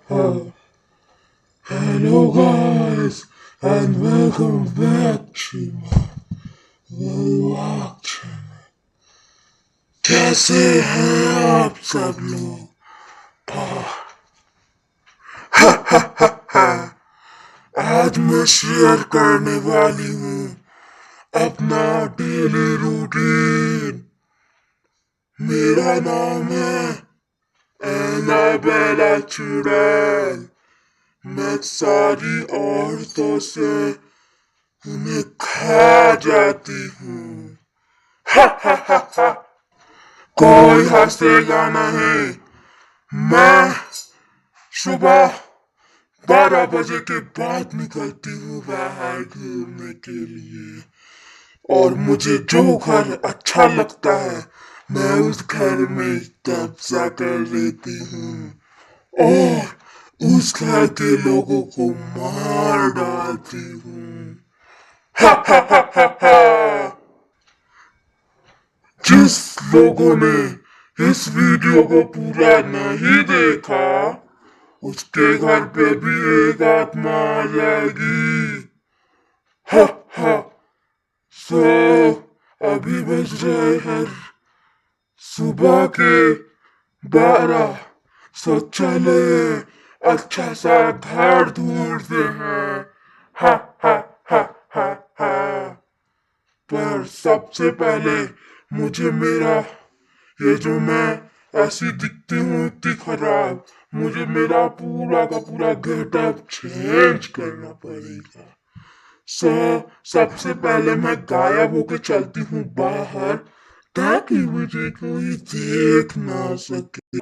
Uh, Hello guys and welcome back to my vlog channel। कैसे हैं आप सब लोग? आज मैं शेयर करने वाली हूँ अपना डेली रूटीन। मेरा नाम है एनाबेला चुड़ैल। मैं सारी औरतों से उन्हें खा जाती हूँ। कोई हंसेगा नहीं। मैं सुबह 12 बजे के बाद निकलती हूँ बाहर घूमने के लिए, और मुझे जो घर अच्छा लगता है मैं उस घर में कब्जा कर लेती हूँ और उस घर के लोगों को मार डालती हूँ। जिस लोगों ने इस वीडियो को पूरा नहीं देखा उसके घर पे भी एक आत्मा आ जाएगी। हा हा। सो अभी बज रहे हैं सुबह के 12। सो चले अच्छा सा घर ढूंढते हैं। हा हा हा हा हा। पर सबसे पहले मुझे मेरा ये जो मैं ऐसी दिखती हूँ इतनी खराब, मुझे मेरा पूरा का पूरा गेटअप चेंज करना पड़ेगा। सो सबसे पहले मैं गायब होके चलती हूँ बाहर ताकि मुझे कोई देख ना सके।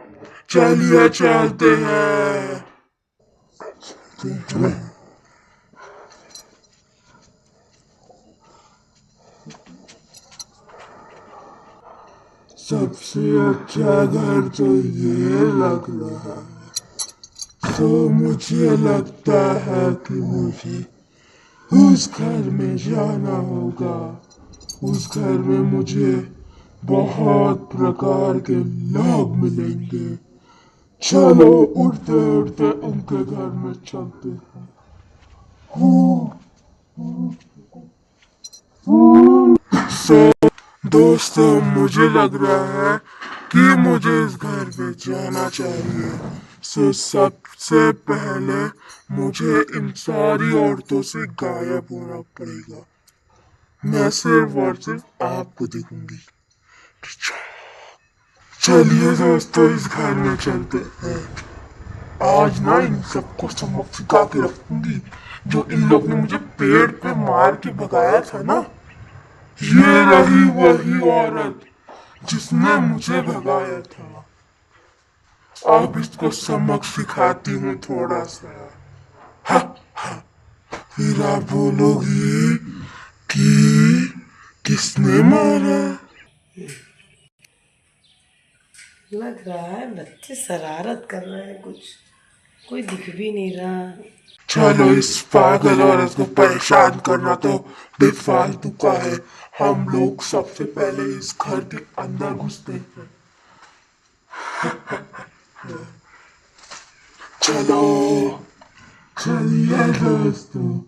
चलिए चलते हैं। सबसे अच्छा घर तो ये लग रहा है। तो मुझे लगता है कि मुझे उस घर में जाना होगा। उस घर में मुझे बहुत प्रकार के लोग मिलेंगे। चलो उड़ते उड़ते उनके घर में चलते हैं। सो दोस्तों, मुझे लग रहा है कि मुझे इस घर में जाना चाहिए। सो सबसे पहले मुझे इन सारी औरतों से गायब होना पड़ेगा। मैं सिर्फ और सिर्फ आपको दिखूंगी। चलिए दोस्तों, इस घर में चलते हैं। आज ना इन सबको सबक सिखा के रखूंगी। जो इन लोग ने मुझे पेड़ पे मार के भगाया था ना, ये रही वही औरत जिसने मुझे भगाया था। अब इसको सबक सिखाती हूँ थोड़ा सा। हा, हा। फिर आप बोलोगी कि किसने मारा। लग रहा है बच्चे शरारत कर रहे हैं, कुछ कोई दिख भी नहीं रहा। चलो, इस पागल औरत को परेशान करना तो बेफालतू का है। हम लोग सबसे पहले इस घर के अंदर घुसते हैं। चलो चलिए दोस्तों,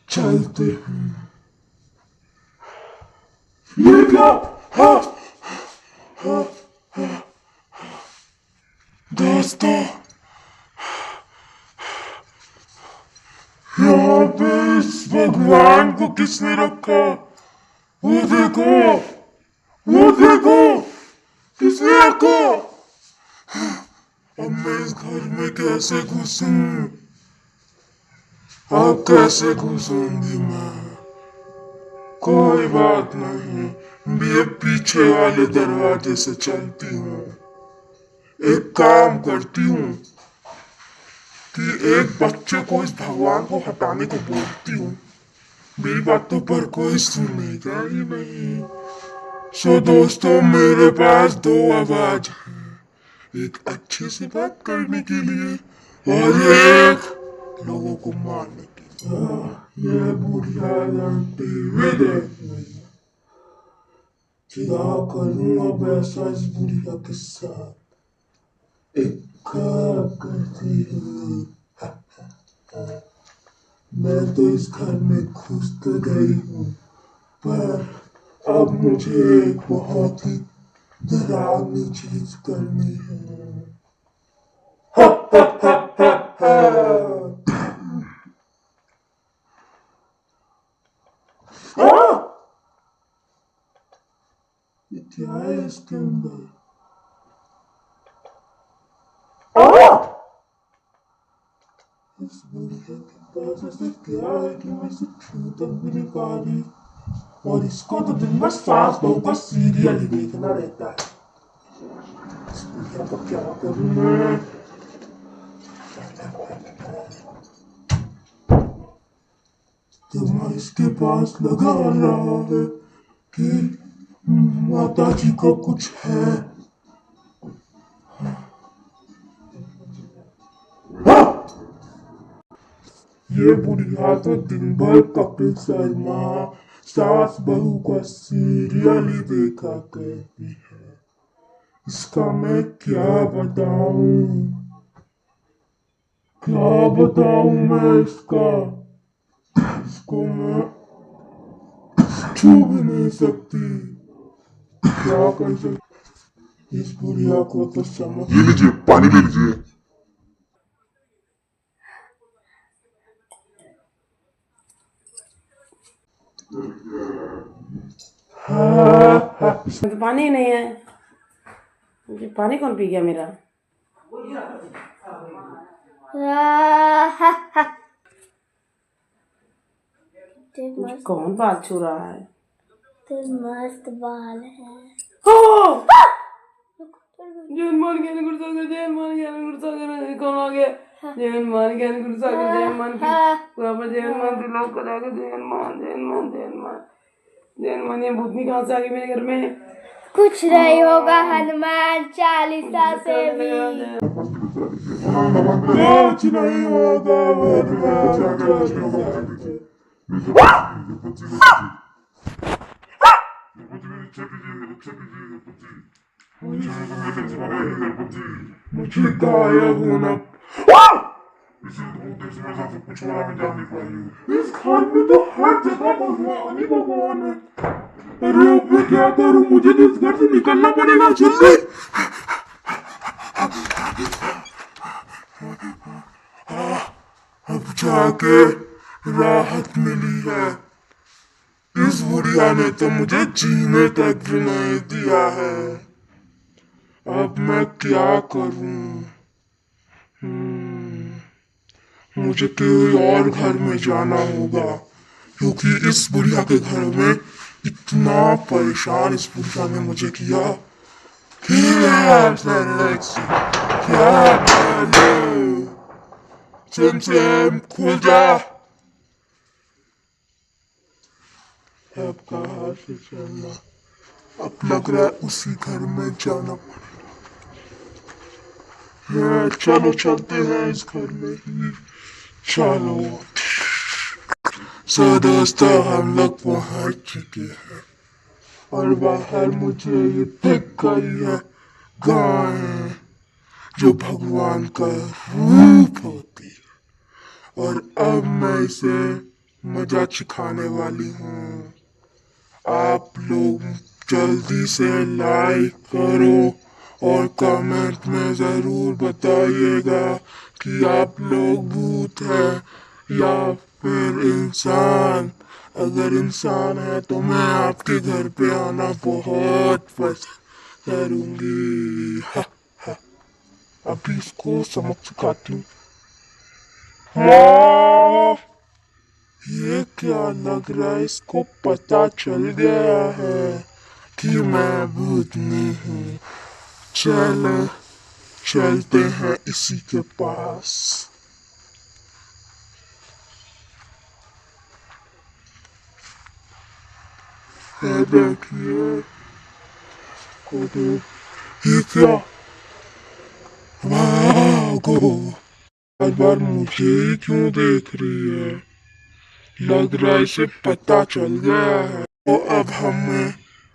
चलते हैं। ये क्या? हाँ, दोस्तों, यहाँ पे इस भगवान को किसने रखा? वो देखो, वो देखो, किसने रखा? अब मैं इस घर में कैसे घुसूं? अब कैसे घुसूंगी मैं? कोई बात नहीं, मैं पीछे वाले दरवाजे से चलती हूँ। एक काम करती हूँ कि एक बच्चे को इस भगवान को हटाने को बोलती हूँ। मेरी बातों पर कोई सुनेगा ही नहीं। सो दोस्तों, मेरे पास दो आवाज है। एक अच्छे से बात करने के लिए और एक लोगों को मारने के लिए। ये बुढ़िया जानते हुए देख रही है। क्या करूं अब ऐसा इस बुढ़िया के साथ? एक काम करती हूँ, तो इस घर में घुस तो गई हूँ, पर अब मुझे एक बहुत ही डरावनी चीज करनी है। ये क्या है इसके अंदर? इस बुढ़िया के पास ऐसा क्या है कि मैं इसे छू तक भी नहीं पा रही, और इसको तो दिन भर सास बहू का सीरियल ही देखना रहता है। इस बुढ़िया को क्या करूं मैं? दिमाग इसके पास लगा रहा है कि माता जी को कुछ है। ये बुढ़िया तो दिन भर कपिल शर्मा सास बहू का सीरियल ही देखा करती है। इसका मैं क्या बताऊं? क्या बताऊं मैं इसका? इसको मैं छू भी नहीं सकती। क्या कर सकती? इस बुढ़िया को तो समझ। ये लीजिए, पानी ले लीजिए। तो पानी ही नहीं है। मुझे पानी कौन पी गया मेरा? कौन बाल छू रहा है? मस्त बाल है। जैन मान ज्ञान गुरु सागर, जैन मान ज्ञान गुरु सागर। कौन आ गया? जैन मान ज्ञान गुरु सागर, जैन मान की पूरा पर जैन मान तिलक करा के जैन मान जैन मान जैन मान जैन मान। ये भूतनी कहाँ से आ गई मेरे घर में? कुछ नहीं होगा, हनुमान चालीसा से भी कुछ नहीं होगा, हनुमान चालीसा। मुझे गायब होना। इस घर में तो हर जगह भगवान ही भगवान है। अरे अब मैं क्या करूं? मुझे तो इस घर से निकलना पड़ेगा जल्दी। अब जाके राहत मिली है। इस बुढ़िया ने तो मुझे जीने तक भी नहीं दिया है। अब मैं क्या करूं? मुझे कोई और घर में जाना होगा, क्योंकि इस बुढ़िया के घर में इतना परेशान इस बुढ़िया ने मुझे किया कि क्या करूं? चमचम खुल जा। अब कहाँ से चलना? अब लग रहा है उसी घर में जाना पड़ेगा। चलो चलते हैं इस घर में ही। चलो। सो दोस्तों, हम लोग पहुंच चुके हैं और बाहर मुझे ये दिख गई है गाय, जो भगवान का रूप होती है, और अब मैं इसे मजा सिखाने वाली हूँ। आप लोग जल्दी से लाइक करो और कमेंट में जरूर बताइएगा कि आप लोग भूत हैं या फिर इंसान। अगर इंसान है तो मैं आपके घर पे आना बहुत पसंद करूंगी। हा, हा। अभी इसको समझ सिखाती हूँ। हाँ, ये क्या लग रहा है? इसको पता चल गया है कि मैं भूतनी हूँ। चलो चलते हैं इसी के पास। ये देखिए, ये क्या? भागो। बार बार मुझे ही क्यों देख रही है? लग रहा है इसे पता चल गया है। तो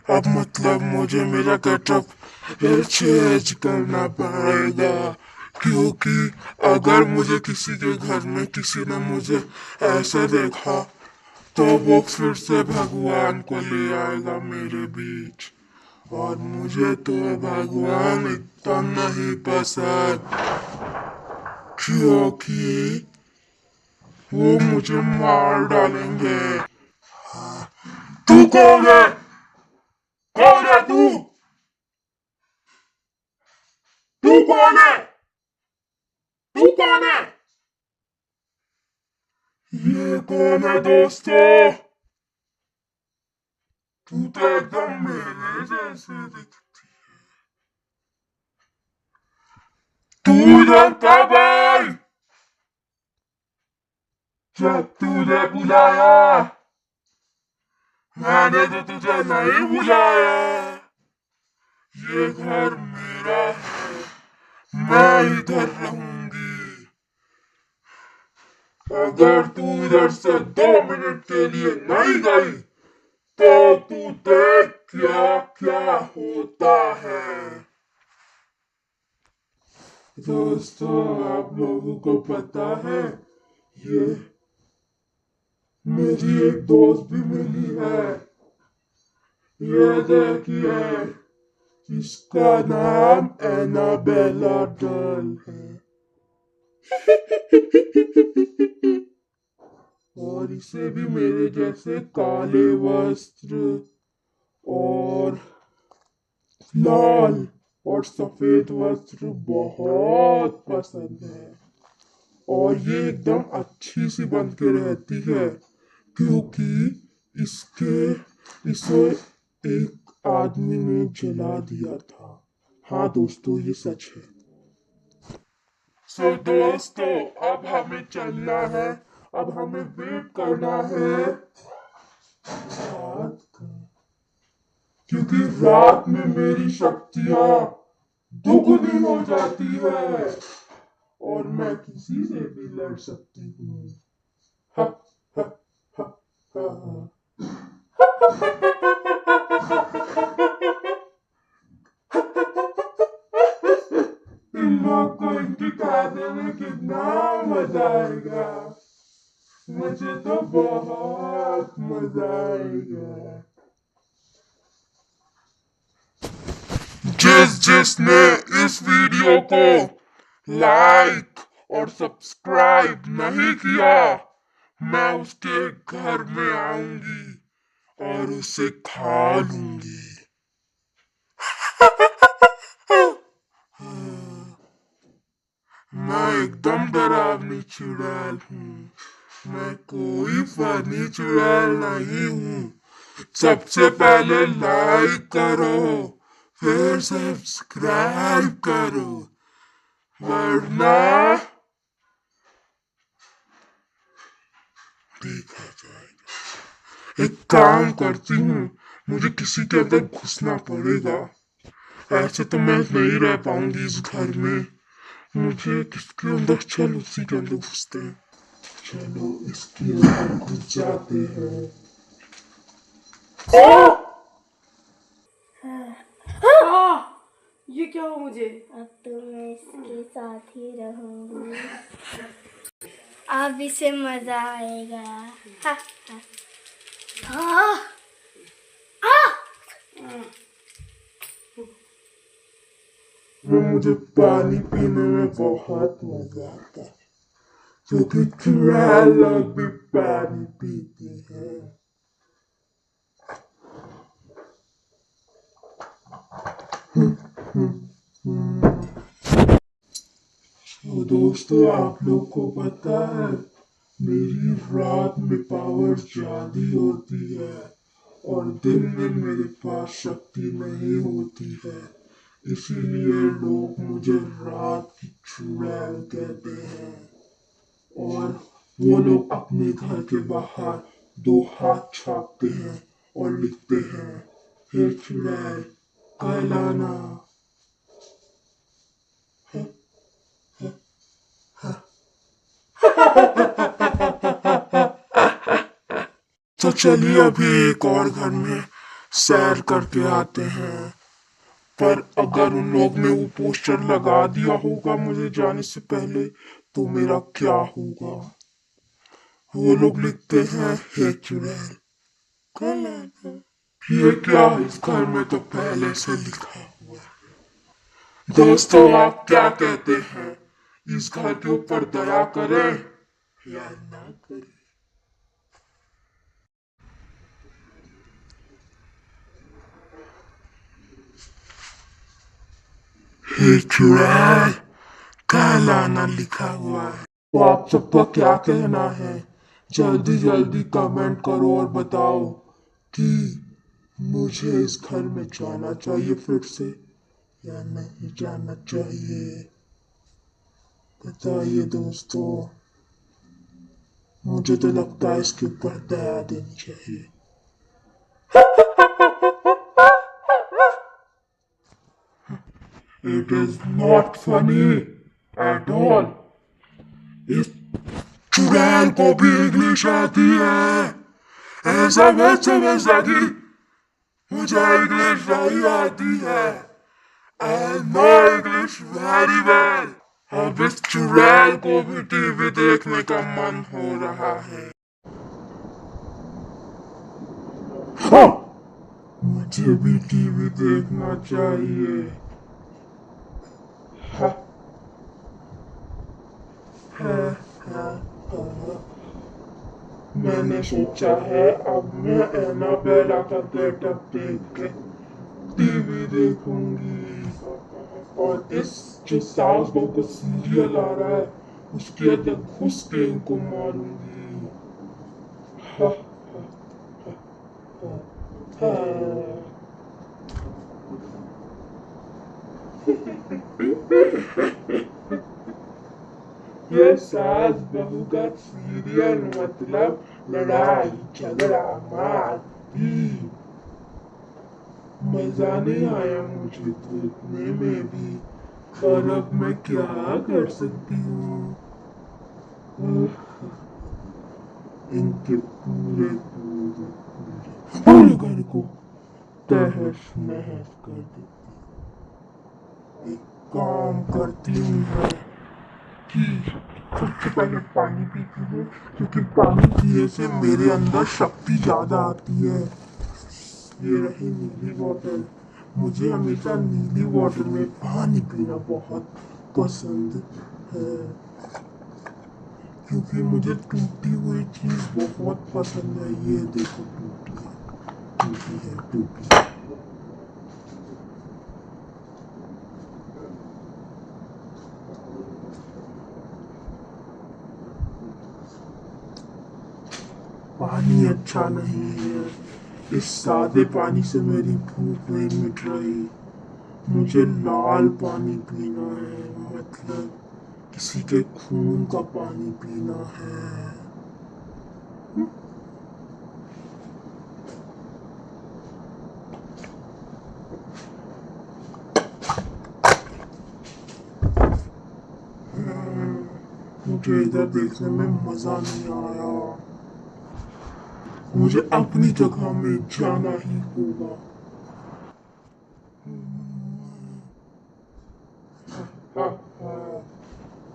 अब मतलब मुझे मेरा गेटअप चेंज करना पड़ेगा, क्योंकि अगर मुझे किसी के घर में किसी ने मुझे ऐसे देखा तो वो फिर से भगवान को ले आएगा मेरे बीच, और मुझे तो भगवान इतना नहीं पसंद, क्योंकि वो मुझे मार डालेंगे। तू कौन है? कौन है तू? तू कौन है? तू कौन है? ये कौन है दोस्तों? तू तो एकदम मेरे जैसे दिखती। तू इधर कब आई? जब तुझे बुलाया। मैंने तो तुझे नहीं बुलाया। ये घर मेरा है, मैं इधर रहूंगी। अगर तू इधर से 2 मिनट के लिए नहीं गई तो तू देख क्या क्या होता है। दोस्तों, आप लोगों को पता है, ये मेरी एक दोस्त भी मिली है। ये देखिए, इसका नाम एनाबेला डॉल है। और इसे भी मेरे जैसे काले वस्त्र और लाल और सफेद वस्त्र बहुत पसंद है। और ये एकदम अच्छी सी बन के रहती है, क्योंकि इसे एक आदमी ने जला दिया था। हाँ दोस्तों, ये सच है। दोस्तों, अब हमें चलना है। अब हमें वेट करना है रात का, क्योंकि रात में मेरी शक्तियां दुगनी हो जाती है और मैं किसी से भी लड़ सकती हूँ। हा, हा, हा, हा, हा। इन लोग को इनकी खाने में कितना मजा आएगा। मुझे तो बहुत मजा आएगा। जिसने इस वीडियो को लाइक और सब्सक्राइब नहीं किया, मैं उसके घर में आऊंगी और उसे खा लूंगी। मैं एकदम डरावनी चुड़ैल हूँ। मैं कोई फनी चुड़ैल नहीं हूँ। सबसे पहले लाइक करो, फिर सब्सक्राइब करो, वरना देखा जाएगा। एक काम करती हूँ, मुझे किसी के अंदर घुसना पड़ेगा। ऐसे तो मैं नहीं रह पाऊंगी इस घर में। मुझे किसके अंदर, चलो उसी के अंदर घुसते हैं। चलो इसके अंदर घुस जाते हैं। ये क्या हो मुझे? अब तो मैं इसके साथ ही रहूंगी। अब इसे मजा आएगा। हा, हा। मुझे पानी पीने में बहुत मजा आता है, क्योंकि चुड़ैल लोग भी पानी पीते हैं। तो दोस्तों, आप लोग को पता है, मेरी रात में पावर ज्यादा होती है और दिन में मेरे पास शक्ति नहीं होती है। इसीलिए लोग मुझे रात की चुड़ैल कहते हैं। और वो लोग अपने घर के बाहर 2 हाथ छापते हैं और लिखते हैं, हे चुड़ैल कल आना। तो चलिए अभी एक और घर में सैर करके आते हैं। पर अगर उन लोग ने वो पोस्टर लगा दिया होगा मुझे जाने से पहले तो मेरा क्या होगा। वो लोग लिखते हैं हे चुड़ैल कल आना। ये क्या है इस घर में तो पहले से लिखा हुआ है। दोस्तों आप क्या कहते हैं, इस घर के ऊपर दया करें या ना करें। हे चुड़ैल कल आना लिखा हुआ है। तो आप सबका क्या कहना है, जल्दी जल्दी कमेंट करो और बताओ कि मुझे इस घर में जाना चाहिए फिर से या नहीं जाना चाहिए। बताइए दोस्तों, मुझे तो लगता है इसके ऊपर दया देनी चाहिए। It is not funny at all. इस चुड़ैल को भी इंग्लिश आती है। ऐसा मत समझना कि मुझे इंग्लिश नहीं आती है। I know English very well. अब इस चुड़ैल को भी टीवी देखने का मन हो रहा है। हाँ, मुझे भी टीवी देखना चाहिए। हाँ, हाँ, हाँ, हाँ। मैंने सोचा है अब मैं एनाबेला का गेटअप देख के टीवी देखूंगी और इस जो सास बहू का सीरियल आ रहा है उसके अंदर घुस के इनको मारूंगी। हा, हा, ये सास बहू का सीरियल मतलब लड़ाई झगड़ा मार भी। मजा नहीं आया मुझे देखने में भी, पर अब मैं क्या कर सकती हूँ। इनके पूरे पूरे पूरे घर को तहस नहस कर देती। एक काम करती हूँ मैं कि सबसे पहले पानी पीती हूँ, क्योंकि पानी पीने से मेरे अंदर शक्ति ज्यादा आती है। ये रही नीली बोतल। मुझे हमेशा नीली वाटर में पानी पीना बहुत पसंद है, क्योंकि मुझे टूटी हुई चीज बहुत पसंद है। ये देखो टूटी है, टूटी है, टूटी है। पानी अच्छा नहीं है। इस सादे पानी से मेरी भूख नहीं मिट रही। मुझे लाल पानी पीना है, मतलब किसी के खून का पानी पीना है। मुझे इधर देखने में मजा नहीं आया। मुझे अपनी जगह में जाना ही होगा।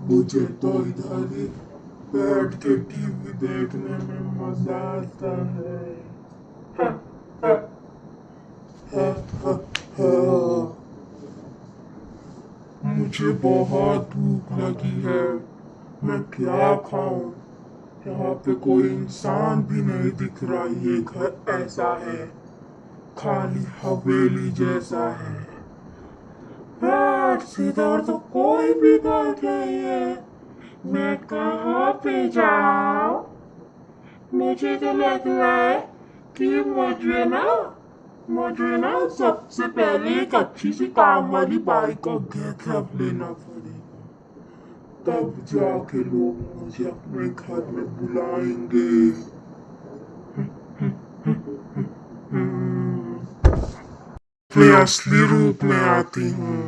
मुझे तो इधर ही बैठ के टीवी देखने में मजा आता है। मुझे बहुत भूख लगी है, मैं क्या खाऊं। यहाँ पे कोई इंसान भी नहीं दिख रहा। ये घर ऐसा है, खाली हवेली जैसा है। इधर तो कोई भी घर नहीं है। मैं कहाँ पे जाऊँ। मुझे तो लग रहा है कि मुझे ना सबसे पहले एक अच्छी सी काम वाली बाइक का गेटअप लेना पड़ेगा, तब जाके लोग मुझे अपने घर में बुलाएंगे। मैं असली रूप में आती हूँ।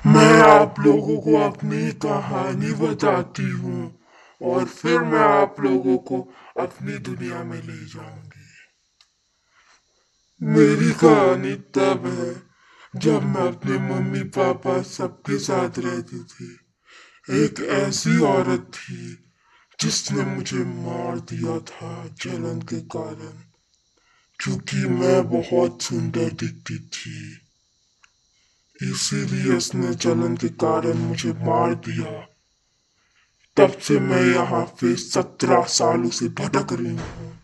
मैं आप लोगों को अपनी कहानी बताती हूँ और फिर मैं आप लोगों को अपनी दुनिया में ले जाऊंगी। मेरी कहानी तब है जब मैं अपने मम्मी पापा सबके साथ रहती थी, एक ऐसी औरत थी जिसने मुझे मार दिया था जलन के कारण, क्योंकि मैं बहुत सुंदर दिखती थी। इसीलिए उसने जलन के कारण मुझे मार दिया। तब से मैं यहाँ पे 17 सालों से भटक रही हूँ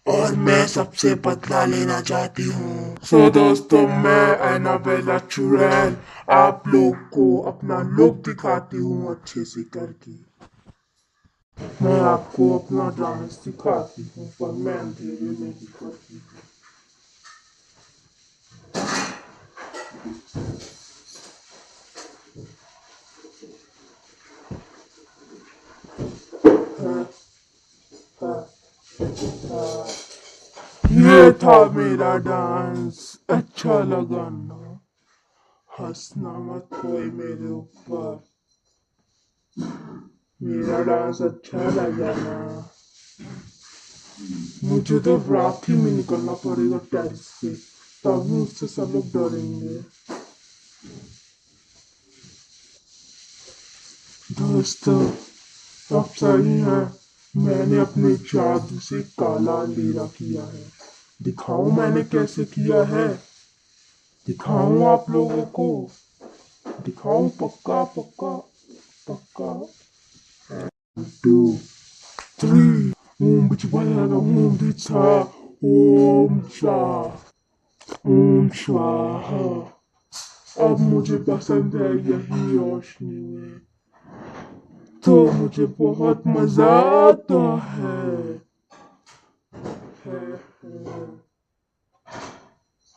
और मैं सबसे बदला लेना चाहती हूँ। सो दोस्तों, मैं एनाबेला चुड़ैल आप लोग को अपना लुक दिखाती हूँ अच्छे से करके। मैं आपको अपना डांस सिखाती हूँ, पर मैं अंधेरे में ही करती हूँ। ये था मेरा डांस, अच्छा लगा ना? हंसना मत कोई मेरे ऊपर। मेरा डांस अच्छा लगा ना? मुझे तो रात ही में निकलना पड़ेगा टेरिस पे, तभी मुझसे सब लोग डरेंगे। दोस्तों, अब सही है, मैंने अपने जादू से काला अंधेरा किया है। दिखाऊं मैंने कैसे किया है? दिखाऊं आप लोगों को? दिखाऊं? पक्का पक्का पक्का। 2, 3 ओम बिच बजाना ओम दिशा ओम स्वाहा। अब मुझे पसंद है यही रोशनी में, तो मुझे बहुत मजा आता है।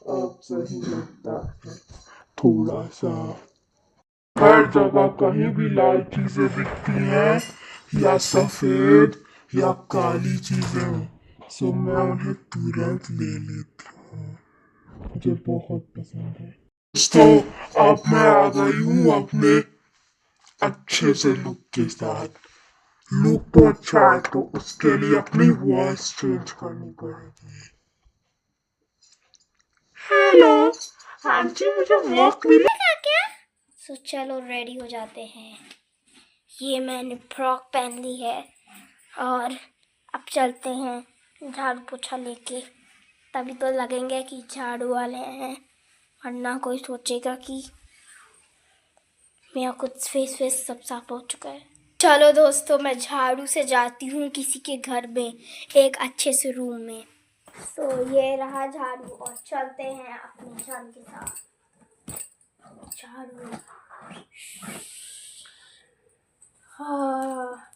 अब सही लगता है थोड़ा सा। हर जगह कहीं भी लाल चीजें दिखती हैं या सफेद या काली चीजें, सो मैं उन्हें तुरंत ले लेती हूँ। मुझे बहुत पसंद है। दोस्तों, अब मैं आ गई हूँ अपने अच्छे से लुक के साथ। लुक तो अच्छा है, तो उसके लिए अपनी वॉइस चेंज करनी पड़ेगी। हेलो, हाँ जी, मुझे वॉक मिला। तो चलो रेडी हो जाते हैं। ये मैंने फ्रॉक पहन ली है और अब चलते हैं झाड़ू पोछा लेके। तभी तो लगेंगे कि झाड़ू वाले हैं, वरना कोई सोचेगा कि मेरा कुछ फेस सब साफ हो चुका है। चलो दोस्तों, मैं झाड़ू से जाती हूँ किसी के घर में, एक अच्छे से रूम में। तो ये रहा झाड़ू और चलते हैं अपने झाड़ू के साथ। झाड़ू, हाँ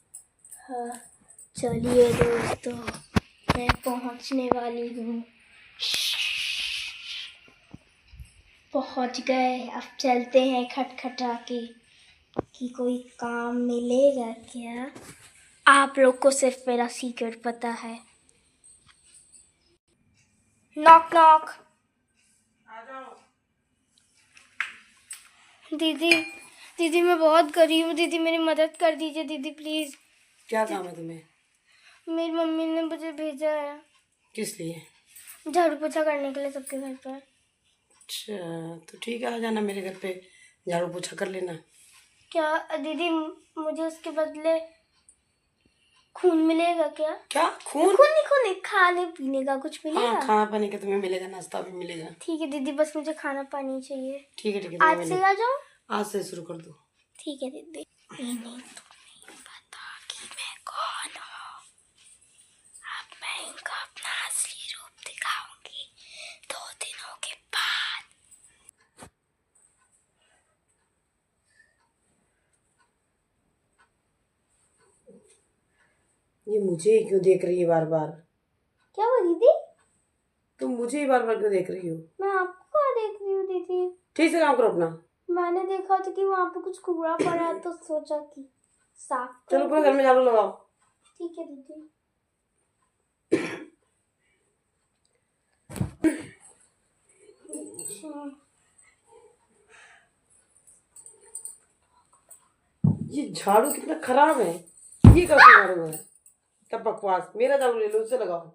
हाँ, चलिए दोस्तों, मैं पहुंचने वाली हूँ। पहुंच गए। अब चलते हैं खटखटा के कि कोई काम मिलेगा क्या। आप लोग को सिर्फ मेरा सीक्रेट पता है। Knock knock. दीदी, दीदी मैं बहुत गरीब हूँ, दीदी मेरी मदद कर दीजिए दीदी प्लीज। क्या काम है तुम्हें? मेरी मम्मी ने मुझे भेजा है। किस लिए? झाड़ू पोछा करने के लिए सबके घर पर। अच्छा, तो ठीक है, आ जाना मेरे घर पे, झाड़ू पोछा कर लेना। क्या दीदी, मुझे उसके बदले खून मिलेगा क्या? क्या खून? खून नहीं, खाने पीने का कुछ मिलेगा? हाँ, खाना पानी का तुम्हें मिलेगा, नाश्ता भी मिलेगा। ठीक है दीदी, बस मुझे खाना पानी चाहिए। ठीक है ठीक है, आज से आ जाओ। आज से शुरू कर दो। ठीक है दीदी। नहीं तुम्हें पता कि मैं कौन हूँ। अब मैं इनको अपना असली रूप दिखाऊंगी 2 दिनों के बाद। ये मुझे ही क्यों देख रही है बार बार? क्या हुआ दीदी? तुम मुझे ही बार बार क्यों देख रही हो? मैं आपको कहाँ देख रही हूँ दीदी? ठीक से काम करो अपना। मैंने देखा था कि वहाँ पे कुछ कूड़ा पड़ा है, तो सोचा कि साफ कर चलो पूरे घर में झाड़ू लगाओ। ठीक है दीदी। ये झाड़ू कितना खराब है। ये कैसे झाड़ू है? क्या बकवास, मेरा झाड़ू ले लो, उससे लगाओ।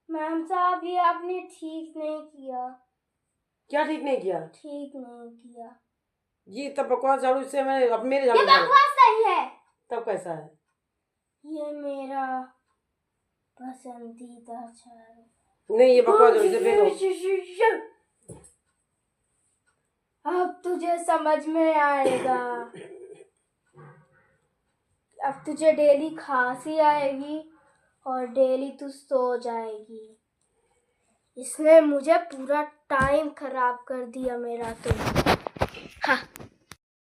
मैम साहब, ये आपने ठीक नहीं किया। क्या ठीक नहीं किया? ठीक नहीं किया। ये तब बकवास झाड़ू से मैंने अब मेरे ये झाड़ू से- बकवास नहीं है। तब कैसा है? ये मेरा पसंदीदा झाड़ू। नहीं, ये बकवास झाड़ू से फेंको। अब तुझे समझ में आएगा। अब तुझे डेली खांसी आएगी और डेली तू सो जाएगी। इसने मुझे पूरा टाइम खराब कर दिया मेरा तो। हाँ,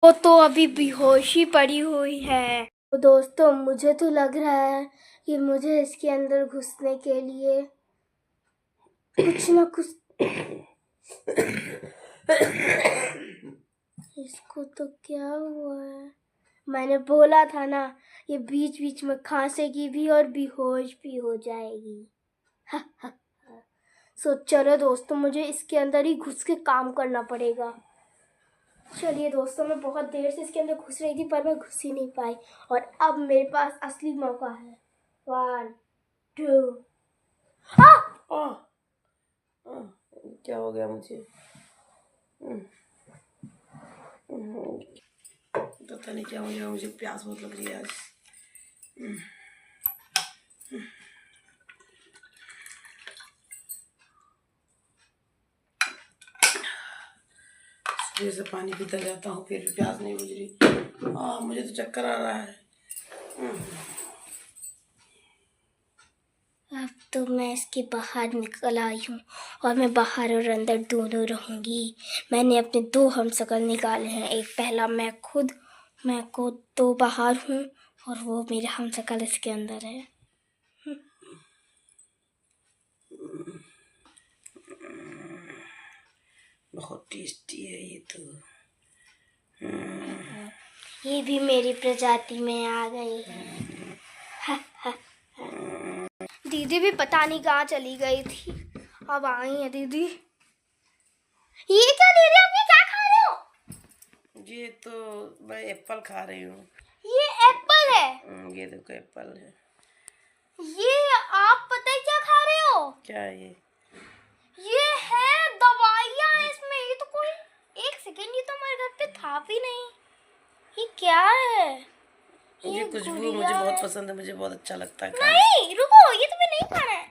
वो तो अभी बेहोशी पड़ी हुई है। तो दोस्तों, मुझे तो लग रहा है कि मुझे इसके अंदर घुसने के लिए कुछ ना कुछ इसको तो क्या हुआ है? मैंने बोला था ना, ये बीच बीच में खांसेगी भी और बेहोश भी हो जाएगी। सो चलो दोस्तों, मुझे इसके अंदर ही घुस के काम करना पड़ेगा। चलिए दोस्तों, मैं बहुत देर से इसके अंदर घुस रही थी पर मैं घुस ही नहीं पाई, और अब मेरे पास असली मौका है। 1 2 क्या हो गया मुझे? पता नहीं क्या हो गया, मुझे प्यास बहुत लग रही है आज। सुबह से पानी पीता जाता हूँ फिर भी प्यास नहीं बुझ रही। मुझे तो चक्कर आ रहा है। अब तो मैं इसके बाहर निकल आई हूँ और मैं बाहर और अंदर दोनों रहूँगी। मैंने अपने 2 हमशक्ल निकाले हैं। एक पहला मैं खुद तो बाहर हूँ और वो मेरा हमशक्ल इसके अंदर है। बहुत टेस्टी है ये तो। ये भी मेरी प्रजाति में आ गई है। दीदी भी पता नहीं कहाँ चली गई थी, अब आई है दीदी। ये क्या दीदी, आप ये क्या खा रहे हो? ये तो मैं एप्पल खा रही हूँ। ये एप्पल है। ये देखो एप्पल है। ये आप पता है क्या खा रहे हो? क्या है ये है दवाइयाँ इसमें। ये तो कोई, एक सेकेंड, ये तो हमारे घर पे था भी नहीं। ये क्या है? ये खुशबू मुझे बहुत पसंद है, मुझे बहुत अच्छा लगता है। नहीं रुको, ये तुम्हें नहीं खाना है।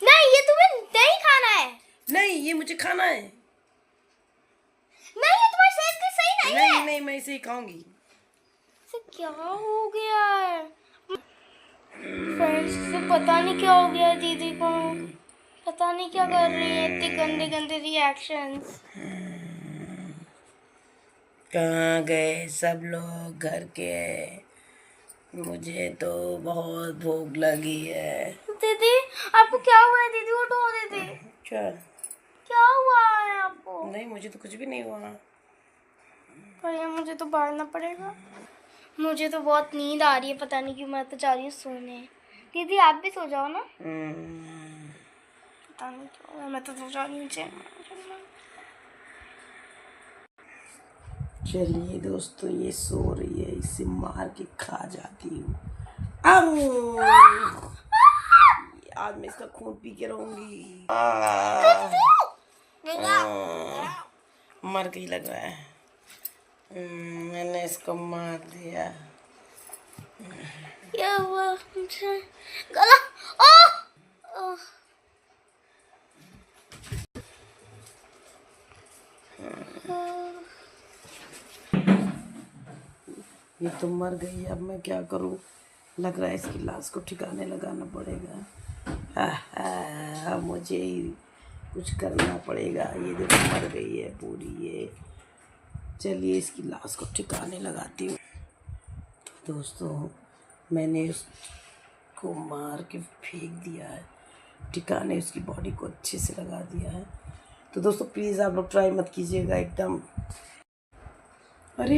नहीं, ये तुम्हें नहीं खाना है। नहीं, ये मुझे खाना है। नहीं, ये तुम्हारी सेहत के सही नहीं है। नहीं, मैं इसे ही खाऊंगी। इसे क्या हो गया है? फ्रेंड्स, से पता नहीं क्या हो गया है दीदी को। पता नहीं क्या कर रही है, इतने गंदे गंदे रिएक्शंस। कहाँ गए सब लोग घर के? मुझे तो बहुत भूख लगी है। दीदी, आपको क्या हुआ है? दीदी उठो दीदी। क्या हुआ है आपको? नहीं, मुझे तो कुछ भी नहीं हुआ। भैया, मुझे तो भागना पड़ेगा। मुझे तो बहुत नींद आ रही है, पता नहीं क्यों। मैं तो जा रही हूँ सोने। दीदी आप भी सो जाओ ना। पता नहीं क्यों, मैं तो सो जा रही हूँ। चलिए दोस्तों, ये सो रही है, इसे मार के खा जाती हूँ। आज मैं इसका खून पी के रहूंगी। मर गई लग रहा है। मैंने इसको मार दिया। क्या हुआ मुझे? गला। ओह! ये तो मर गई, अब मैं क्या करूं? लग रहा है इसकी लाश को ठिकाने लगाना पड़ेगा। अब मुझे ही कुछ करना पड़ेगा। ये देखो मर गई है पूरी ये। चलिए इसकी लाश को ठिकाने लगाती हूँ। तो दोस्तों, मैंने उसको मार के फेंक दिया है, ठिकाने उसकी बॉडी को अच्छे से लगा दिया है। तो दोस्तों प्लीज़ आप लोग ट्राई मत कीजिएगा एकदम। अरे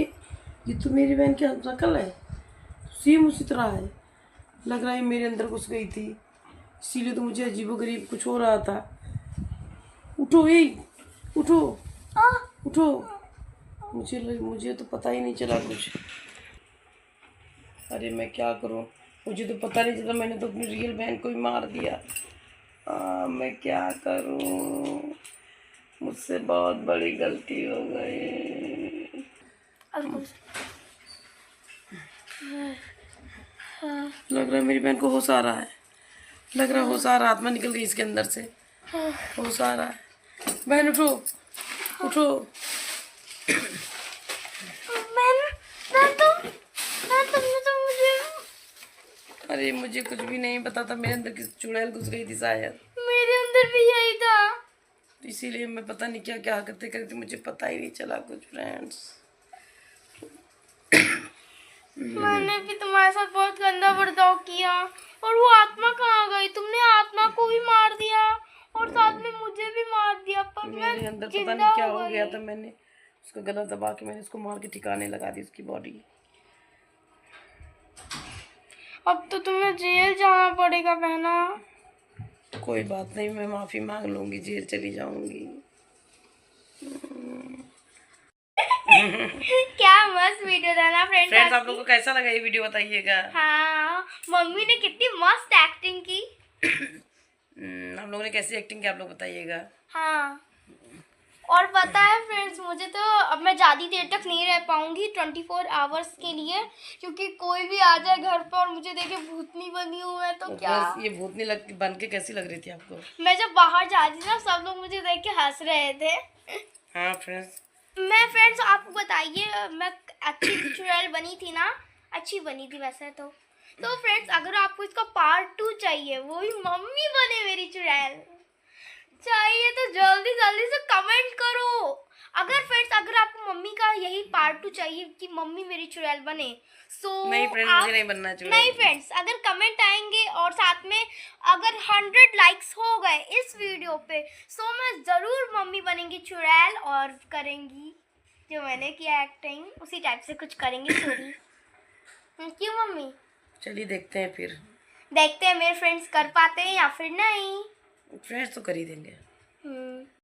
ये तो मेरी बहन की शक्ल है, सेम उसी तरह है। लग रहा है मेरे अंदर घुस गई थी, इसीलिए तो मुझे अजीबोगरीब कुछ हो रहा था। उठो, ये उठो उठो। मुझे तो पता ही नहीं चला कुछ। अरे मैं क्या करूं, मुझे तो पता नहीं चला। मैंने तो अपनी रियल बहन को ही मार दिया। मैं क्या करूं? मुझसे बहुत बड़ी गलती हो गई। लग रहा है मेरी बहन को होश आ रहा है, लग रहा है होश आ रहा है, आत्मा निकल गई इसके अंदर से, होश आ रहा है। बहन उठो, उठो। तुमने तो मुझे, अरे मुझे कुछ भी नहीं पता था, मेरे अंदर किसी चुड़ैल घुस गई थी शायद, मेरे अंदर भी यही था। तो इसीलिए मैं पता नहीं क्या क्या हरकतें करती, मुझे पता ही नहीं चला कुछ फ्रेंड्स। मैंने भी तुम्हारे साथ बहुत गंदा बर्ताव किया, और वो आत्मा कहाँ गई? तुमने आत्मा को भी मार दिया और साथ में मुझे भी मार दिया, पर मैं मेरे अंदर पता जिंदा नहीं क्या हो हो गई। गया था, मैंने उसका गला दबा के मैंने उसको मार के ठिकाने लगा दी उसकी बॉडी। अब तो तुम्हें जेल जाना पड़ेगा बहना। कोई बात नहीं, मैं माफी मांग लूंगी, जेल चली जाऊंगी। क्या मस्त वीडियो था ना फ्रेंड्स, आप लोगों को कैसा लगा ये वीडियो बताइएगा। हाँ, मम्मी ने कितनी मस्त एक्टिंग की। हम लोगों ने कैसी एक्टिंग की आप लोग बताइएगा। हाँ, और पता है फ्रेंड्स, मुझे तो अब मैं ज़्यादा देर तक नहीं रह पाऊंगी 24 आवर्स के लिए, क्योंकि कोई भी आ जाए घर पर और मुझे देखे भूतनी बनी हूँ मैं, तो क्या। बस ये भूतनी बन के कैसी लग रही थी आपको? मैं जब बाहर जा रही थी ना, सब लोग मुझे देख के हंस रहे थे। हाँ फ्रेंड्स, मैं फ्रेंड्स आपको बताइए, मैं अच्छी चुड़ैल बनी थी ना, अच्छी बनी थी वैसे तो फ्रेंड्स अगर आपको इसका पार्ट 2 चाहिए, वो भी मम्मी बने मेरी चुड़ैल चाहिए, तो जल्दी जल्दी से कमेंट करो। अगर फ्रेंड्स अगर आपको मम्मी का यही पार्ट 2 चाहिए कि मम्मी मेरी चुड़ैल बने, सो नहीं फ्रेंड्स, मुझे नहीं बनना चाहिए। नहीं फ्रेंड्स, अगर कमेंट आएंगे और साथ में अगर 100 लाइक्स हो गए इस वीडियो पे, सो मैं ज़रूर मम्मी बनेंगी चुड़ैल और करेंगी जो मैंने किया एक्टिंग, उसी टाइप से कुछ करेंगी स्टोरी। क्यों मम्मी? चलिए देखते हैं फिर, देखते हैं मेरे फ्रेंड्स कर पाते हैं या फिर नहीं। फ्रेंड्स तो कर ही देंगे।